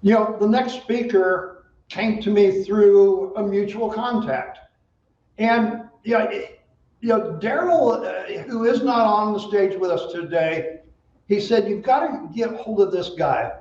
The next speaker came to me through a mutual contact. And, Daryl, who is not on the stage with us today, he said, you've got to get hold of this guy.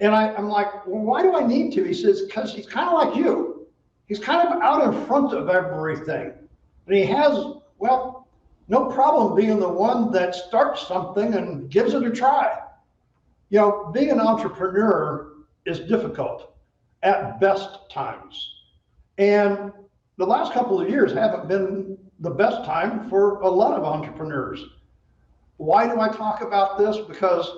And I'm like, well, why do I need to? He says, because he's kind of like you. He's kind of out in front of everything. And he has, well, no problem being the one that starts something and gives it a try. Being an entrepreneur is difficult at best times. And the last couple of years haven't been the best time for a lot of entrepreneurs. Why do I talk about this? Because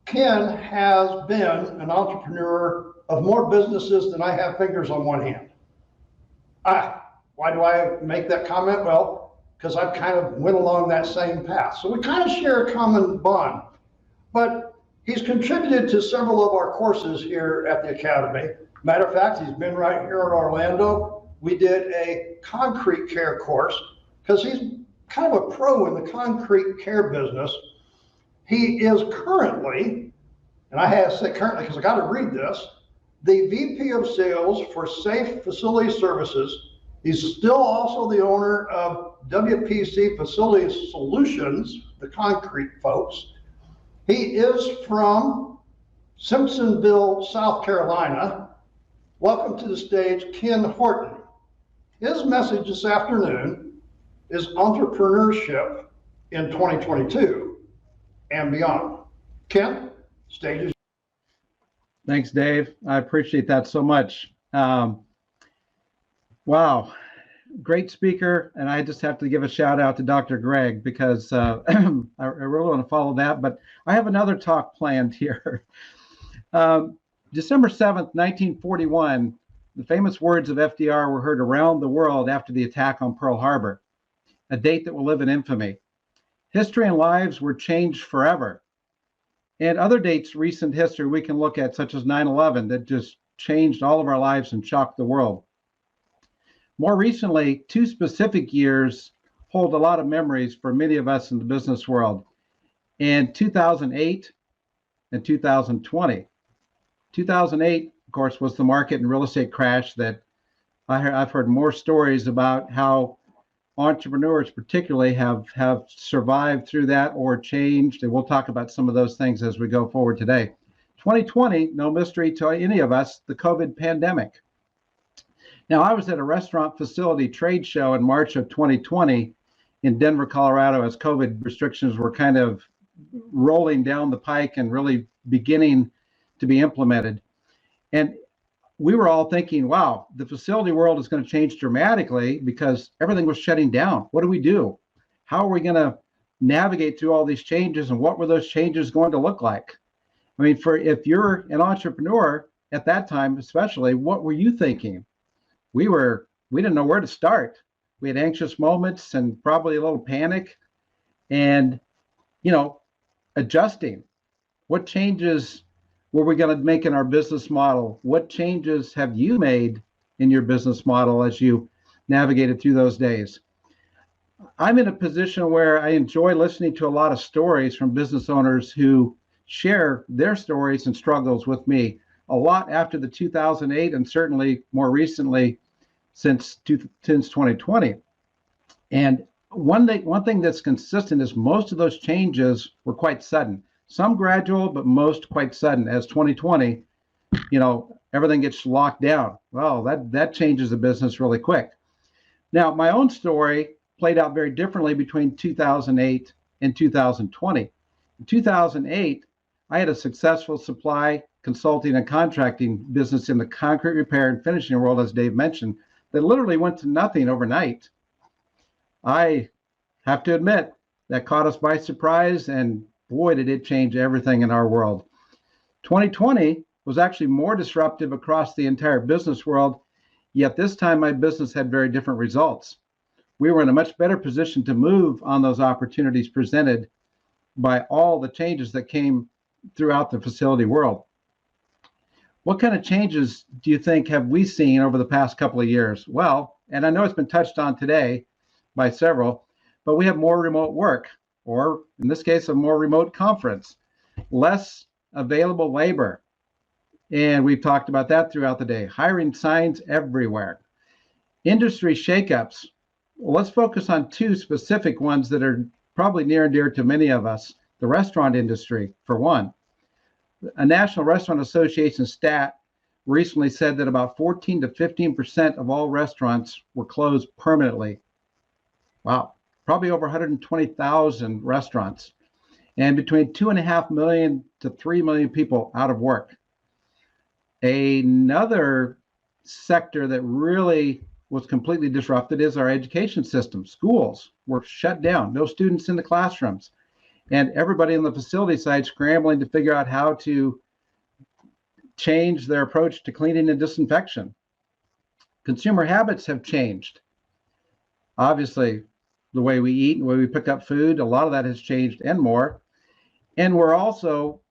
Ken has been an entrepreneur of more businesses than I have fingers on one hand. Why do I make that comment? Well, because I've kind of went along that same path. So we kind of share a common bond. But he's contributed to several of our courses here at the Academy. Matter of fact, he's been right here in Orlando. We did a concrete care course because he's kind of a pro in the concrete care business. He is currently, and I have to say currently because I got to read this, the VP of Sales for Safe Facility Services. He's still also the owner of WCP Facility Solutions, the concrete folks. He is from Simpsonville, South Carolina. Welcome to the stage, Ken Horton. His message this afternoon is entrepreneurship in 2022 and beyond. Ken, stage is. Thanks, Dave. I appreciate that so much. Wow, great speaker. And I just have to give a shout out to Dr. Greg because I really want to follow that, but I have another talk planned here. December 7th, 1941, the famous words of FDR were heard around the world after the attack on Pearl Harbor, a date that will live in infamy. History and lives were changed forever. And other dates, recent history, we can look at, such as 9/11, that just changed all of our lives and shocked the world. More recently, two specific years hold a lot of memories for many of us in the business world. In 2008 and 2020. 2008, of course, was the market and real estate crash that I've heard more stories about how entrepreneurs particularly have survived through that or changed, and we'll talk about some of those things as we go forward today. 2020, no mystery to any of us, the COVID pandemic. Now, I was at a restaurant facility trade show in March of 2020 in Denver, Colorado, as COVID restrictions were kind of rolling down the pike and really beginning to be implemented. And we were all thinking, wow, the facility world is going to change dramatically because everything was shutting down. What do we do? How are we going to navigate through all these changes, and what were those changes going to look like? I mean, if you're an entrepreneur at that time, especially, what were you thinking? We didn't know where to start. We had anxious moments and probably a little panic and, adjusting. What changes were we going to make in our business model? What changes have you made in your business model as you navigated through those days? I'm in a position where I enjoy listening to a lot of stories from business owners who share their stories and struggles with me a lot after the 2008 and certainly more recently since 2020. And one thing that's consistent is most of those changes were quite sudden. Some gradual, but most quite sudden. As 2020, everything gets locked down. Well, that changes the business really quick. Now, my own story played out very differently between 2008 and 2020. In 2008, I had a successful supply, consulting, and contracting business in the concrete repair and finishing world, as Dave mentioned, that literally went to nothing overnight. I have to admit, that caught us by surprise, and boy, did it change everything in our world. 2020 was actually more disruptive across the entire business world, yet this time my business had very different results. We were in a much better position to move on those opportunities presented by all the changes that came throughout the facility world. What kind of changes do you think have we seen over the past couple of years? Well, and I know it's been touched on today by several, but we have more remote work, or in this case, a more remote conference, less available labor, And we've talked about that throughout the day. Hiring signs everywhere. Industry shakeups. Well, let's focus on two specific ones that are probably near and dear to many of us. The restaurant industry, for one. A National Restaurant Association stat recently said that about 14 to 15% of all restaurants were closed permanently. Wow, probably over 120,000 restaurants, and between 2.5 million to 3 million people out of work. Another sector that really was completely disrupted is our education system. Schools were shut down, no students in the classrooms, and everybody on the facility side scrambling to figure out how to change their approach to cleaning and disinfection. Consumer habits have changed. Obviously, the way we eat and the way we pick up food, a lot of that has changed and more. And we're also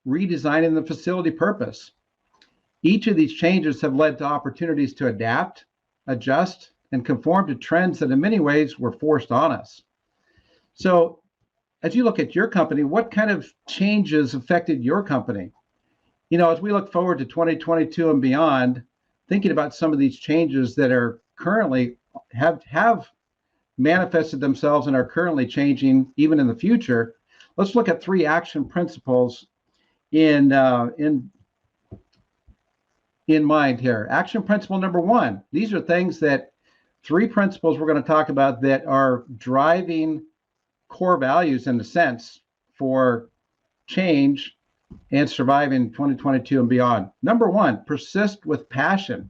redesigning the facility purpose. Each of these changes have led to opportunities to adapt, adjust, and conform to trends that in many ways were forced on us. So as you look at your company, what kind of changes affected your company? You know, as we look forward to 2022 and beyond, thinking about some of these changes that are currently have manifested themselves and are currently changing even in the future, let's look at 3 action principles in mind here. Action principle number 1. These are things that 3 principles we're going to talk about that are driving core values in a sense for change and surviving 2022 and beyond. Number 1, persist with passion.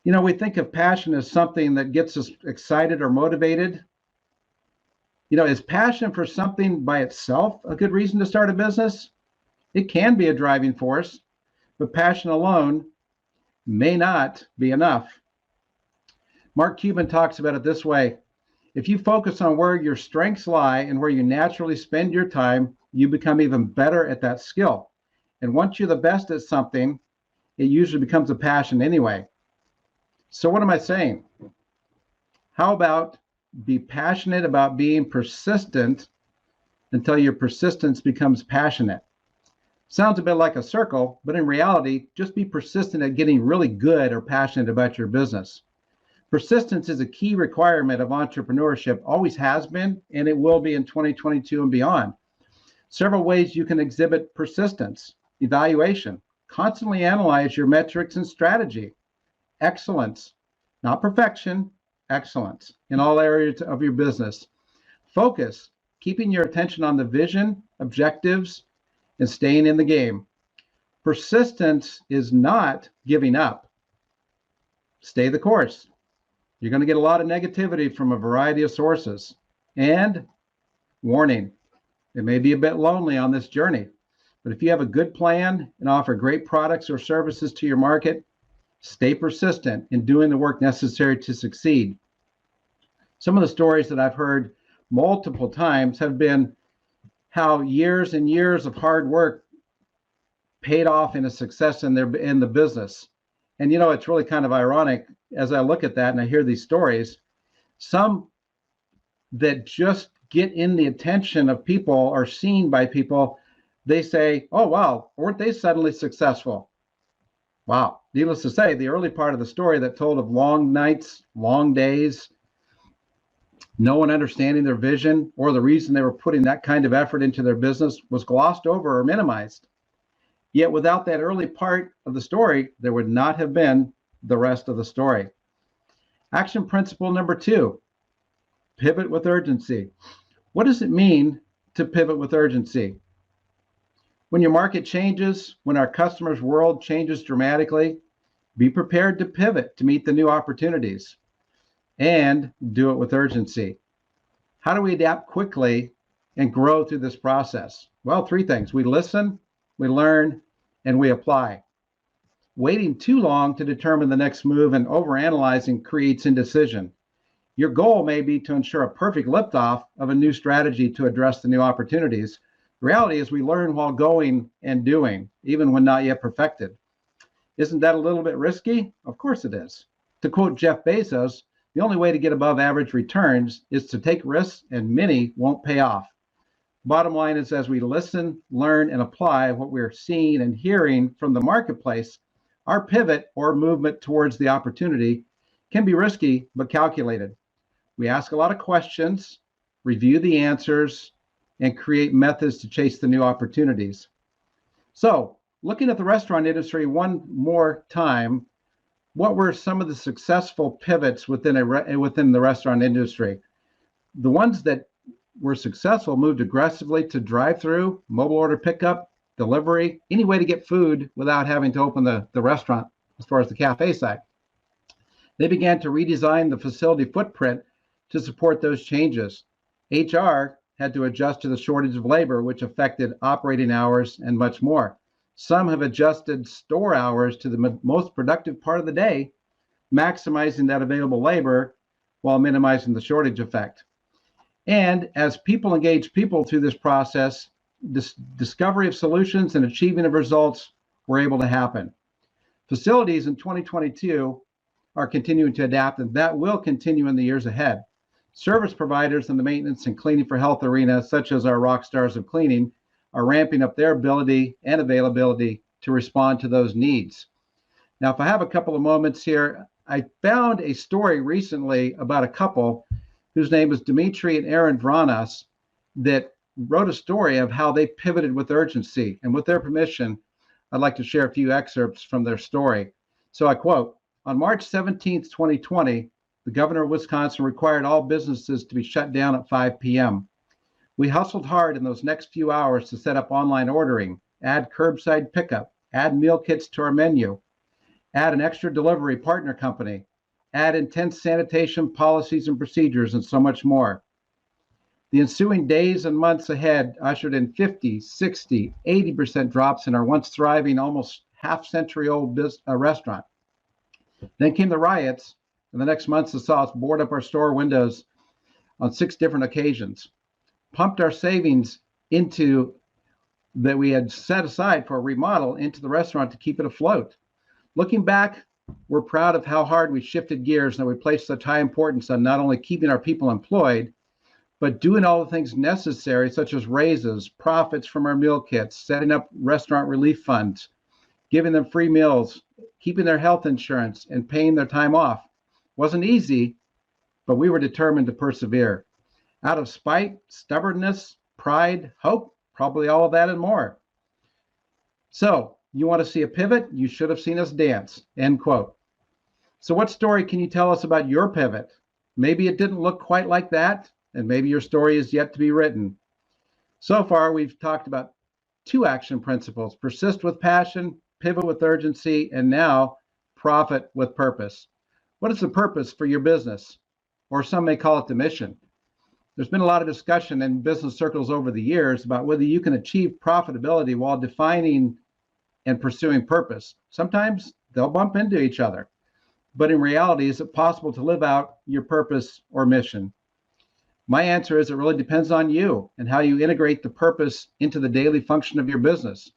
You know, we think of passion as something that gets us excited or motivated. You know, is passion for something by itself a good reason to start a business? It can be a driving force, but passion alone may not be enough. Mark Cuban talks about it this way: if you focus on where your strengths lie and where you naturally spend your time, you become even better at that skill. And once you're the best at something, it usually becomes a passion anyway. So what am I saying? How about be passionate about being persistent until your persistence becomes passionate? Sounds a bit like a circle, but in reality, just be persistent at getting really good or passionate about your business. Persistence is a key requirement of entrepreneurship, always has been, and it will be in 2022 and beyond. Several ways you can exhibit persistence: evaluation, constantly analyze your metrics and strategy; excellence, not perfection, excellence in all areas of your business; focus, keeping your attention on the vision, objectives, and staying in the game. Persistence is not giving up. Stay the course. You're going to get a lot of negativity from a variety of sources. And warning, it may be a bit lonely on this journey, but if you have a good plan and offer great products or services to your market, stay persistent in doing the work necessary to succeed. Some of the stories that I've heard multiple times have been how years and years of hard work paid off in a success in the business. And you know, it's really kind of ironic as I look at that and I hear these stories. Some that just get in the attention of people or seen by people, they say, oh wow, weren't they suddenly successful? Wow. Needless to say, the early part of the story that told of long nights, long days, no one understanding their vision or the reason they were putting that kind of effort into their business was glossed over or minimized. Yet without that early part of the story, there would not have been the rest of the story. Action principle number 2, pivot with urgency. What does it mean to pivot with urgency? When your market changes, when our customers' world changes dramatically, be prepared to pivot to meet the new opportunities and do it with urgency. How do we adapt quickly and grow through this process? Well, 3 things. We listen, we learn, and we apply. Waiting too long to determine the next move and overanalyzing creates indecision. Your goal may be to ensure a perfect liftoff of a new strategy to address the new opportunities. The reality is we learn while going and doing, even when not yet perfected. Isn't that a little bit risky? Of course it is. To quote Jeff Bezos, the only way to get above average returns is to take risks, and many won't pay off. Bottom line is, as we listen, learn, and apply what we're seeing and hearing from the marketplace, our pivot or movement towards the opportunity can be risky but calculated. We ask a lot of questions, review the answers, and create methods to chase the new opportunities. So, looking at the restaurant industry one more time, what were some of the successful pivots within the restaurant industry? The ones that were successful moved aggressively to drive-through, mobile order pickup, delivery, any way to get food without having to open the restaurant as far as the cafe side. They began to redesign the facility footprint to support those changes. HR had to adjust to the shortage of labor, which affected operating hours and much more. Some have adjusted store hours to the most productive part of the day, maximizing that available labor while minimizing the shortage effect. And as people engage people through this process, this discovery of solutions and achieving of results were able to happen. Facilities in 2022 are continuing to adapt, and that will continue in the years ahead. Service providers in the maintenance and cleaning for health arena, such as our ROCKSTARS of cleaning, are ramping up their ability and availability to respond to those needs. Now, if I have a couple of moments here, I found a story recently about a couple whose name is Dimitri and Aaron Vranas that wrote a story of how they pivoted with urgency. And with their permission, I'd like to share a few excerpts from their story. So I quote, "On March 17th, 2020, the governor of Wisconsin required all businesses to be shut down at 5 p.m. We hustled hard in those next few hours to set up online ordering, add curbside pickup, add meal kits to our menu, add an extra delivery partner company, add intense sanitation policies and procedures, and so much more. The ensuing days and months ahead ushered in 50, 60, 80% drops in our once thriving, almost half-century-old restaurant. Then came the riots, and the next months saw us board up our store windows on 6 different occasions, pumped our savings into that we had set aside for a remodel into the restaurant to keep it afloat. Looking back, we're proud of how hard we shifted gears and we placed such high importance on not only keeping our people employed, but doing all the things necessary, such as raises, profits from our meal kits, setting up restaurant relief funds, giving them free meals, keeping their health insurance, and paying their time off. Wasn't easy, but we were determined to persevere. Out of spite, stubbornness, pride, hope, probably all of that and more. So, you want to see a pivot? You should have seen us dance." End quote. So what story can you tell us about your pivot? Maybe it didn't look quite like that, and maybe your story is yet to be written. So far, we've talked about 2 action principles: persist with passion, pivot with urgency, and now profit with purpose. What is the purpose for your business? Or some may call it the mission. There's been a lot of discussion in business circles over the years about whether you can achieve profitability while defining and pursuing purpose. Sometimes they'll bump into each other. But in reality, is it possible to live out your purpose or mission? My answer is it really depends on you and how you integrate the purpose into the daily function of your business.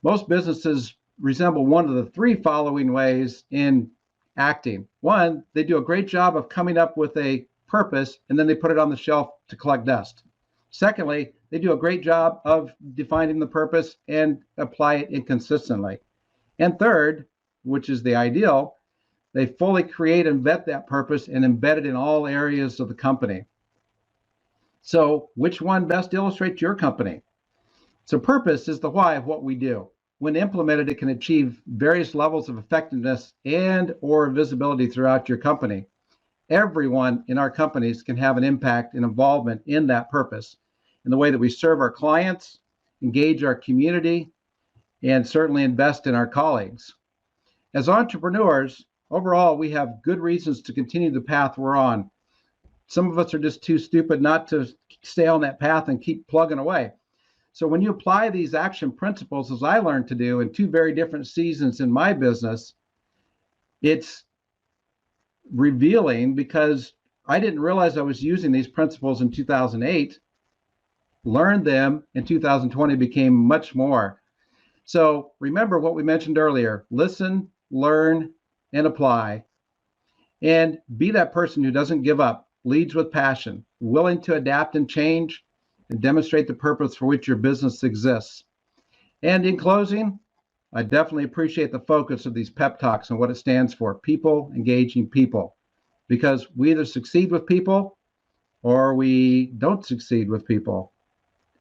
Most businesses resemble one of the 3 following ways in acting. 1, they do a great job of coming up with a purpose and then they put it on the shelf to collect dust. Secondly, they do a great job of defining the purpose and apply it inconsistently. And third, which is the ideal, they fully create and vet that purpose and embed it in all areas of the company. So which one best illustrates your company? So purpose is the why of what we do. When implemented, it can achieve various levels of effectiveness and or visibility throughout your company. Everyone in our companies can have an impact and involvement in that purpose, in the way that we serve our clients, engage our community, and certainly invest in our colleagues. As entrepreneurs, overall, we have good reasons to continue the path we're on. Some of us are just too stupid not to stay on that path and keep plugging away. So when you apply these action principles, as I learned to do in 2 very different seasons in my business, it's revealing because I didn't realize I was using these principles in 2008. Learned them in 2020, became much more. So remember what we mentioned earlier: listen, learn, and apply. And be that person who doesn't give up, leads with passion, willing to adapt and change, and demonstrate the purpose for which your business exists. And in closing, I definitely appreciate the focus of these pep talks and what it stands for: people engaging people, because we either succeed with people or we don't succeed with people.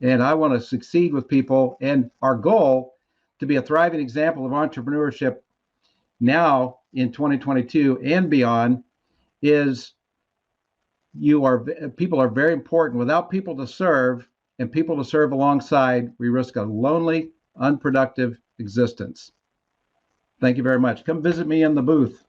And I want to succeed with people, and our goal to be a thriving example of entrepreneurship now in 2022 and beyond is people are very important. Without people to serve and people to serve alongside, we risk a lonely, unproductive existence. Thank you very much. Come visit me in the booth.